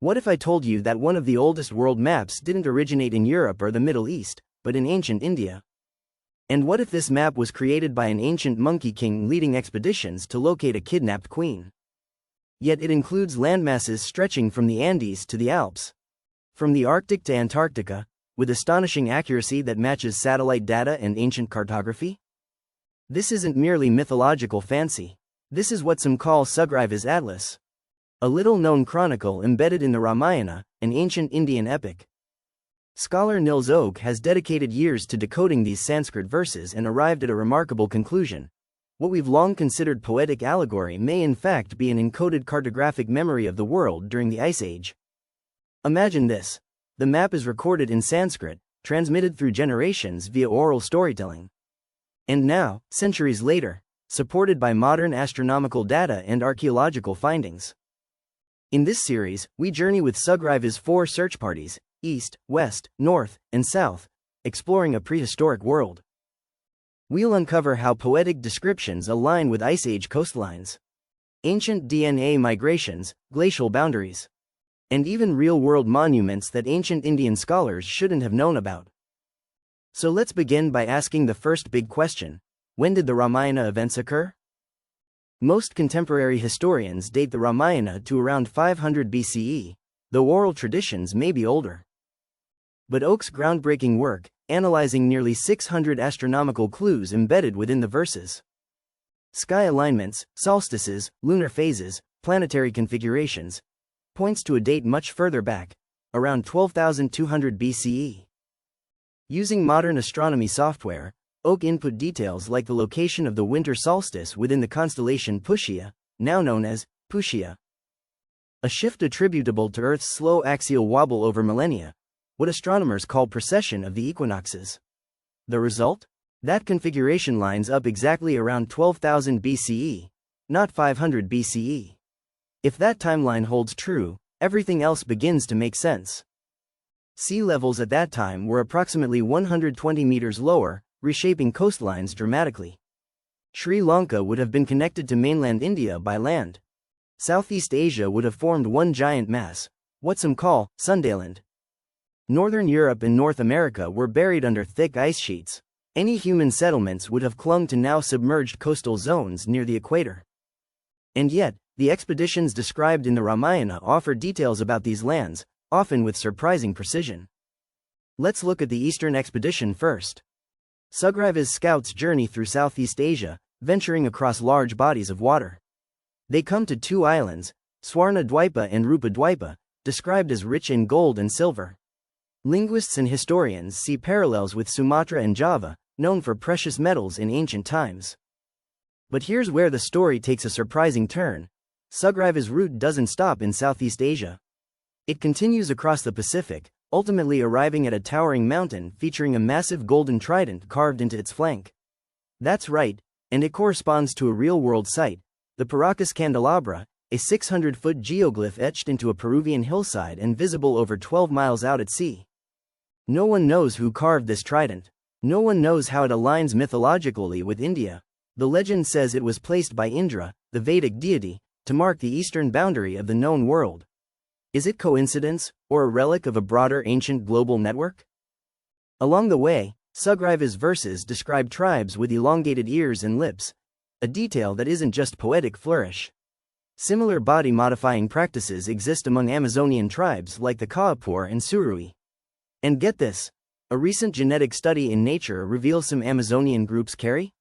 What if I told you that one of the oldest world maps didn't originate in Europe or the Middle East, but in ancient India? And what if this map was created by an ancient monkey king leading expeditions to locate a kidnapped queen? Yet it includes landmasses stretching from the Andes to the Alps, from the Arctic to Antarctica, with astonishing accuracy that matches satellite data and ancient cartography? This isn't merely mythological fancy. This is what some call Sugriva's Atlas, a little-known chronicle embedded in the Ramayana, an ancient Indian epic. Scholar Nilesh Oak has dedicated years to decoding these Sanskrit verses and arrived at a remarkable conclusion. What we've long considered poetic allegory may in fact be an encoded cartographic memory of the world during the Ice Age. Imagine this. The map is recorded in Sanskrit, transmitted through generations via oral storytelling. And now, centuries later, supported by modern astronomical data and archaeological findings. In this series, we journey with Sugriva's 4 search parties, east, west, north, and south, exploring a prehistoric world. We'll uncover how poetic descriptions align with Ice Age coastlines, ancient DNA migrations, glacial boundaries, and even real-world monuments that ancient Indian scholars shouldn't have known about. So let's begin by asking the first big question: when did the Ramayana events occur? Most contemporary historians date the Ramayana to around 500 BCE, though oral traditions may be older. But Oak's groundbreaking work, analyzing nearly 600 astronomical clues embedded within the verses, sky alignments, solstices, lunar phases, planetary configurations, points to a date much further back, around 12,200 BCE. Using modern astronomy software, Oak input details like the location of the winter solstice within the constellation Pushya, now known as Pushya, a shift attributable to Earth's slow axial wobble over millennia, what astronomers call precession of the equinoxes. The result? That configuration lines up exactly around 12,000 BCE, not 500 BCE. If that timeline holds true, everything else begins to make sense. Sea levels at that time were approximately 120 meters lower, reshaping coastlines dramatically. Sri Lanka would have been connected to mainland India by land. Southeast Asia would have formed one giant mass, what some call Sundaland. Northern Europe and North America were buried under thick ice sheets. Any human settlements would have clung to now submerged coastal zones near the equator. And yet, the expeditions described in the Ramayana offer details about these lands, often with surprising precision. Let's look at the Eastern expedition first. Sugriva's scouts journey through Southeast Asia, venturing across large bodies of water. They come to 2 islands, Swarna Dwipa and Rupa Dwipa, described as rich in gold and silver. Linguists and historians see parallels with Sumatra and Java, known for precious metals in ancient times. But here's where the story takes a surprising turn. Sugriva's route doesn't stop in Southeast Asia. It continues across the Pacific, ultimately arriving at a towering mountain featuring a massive golden trident carved into its flank. That's right, and it corresponds to a real-world site, the Paracas Candelabra, a 600-foot geoglyph etched into a Peruvian hillside and visible over 12 miles out at sea. No one knows who carved this trident. No one knows how it aligns mythologically with India. The legend says it was placed by Indra, the Vedic deity, to mark the eastern boundary of the known world. Is it coincidence, or a relic of a broader ancient global network? Along the way, Sugriva's verses describe tribes with elongated ears and lips, a detail that isn't just poetic flourish. Similar body-modifying practices exist among Amazonian tribes like the Kaapor and Surui. And get this, a recent genetic study in Nature reveals some Amazonian groups carry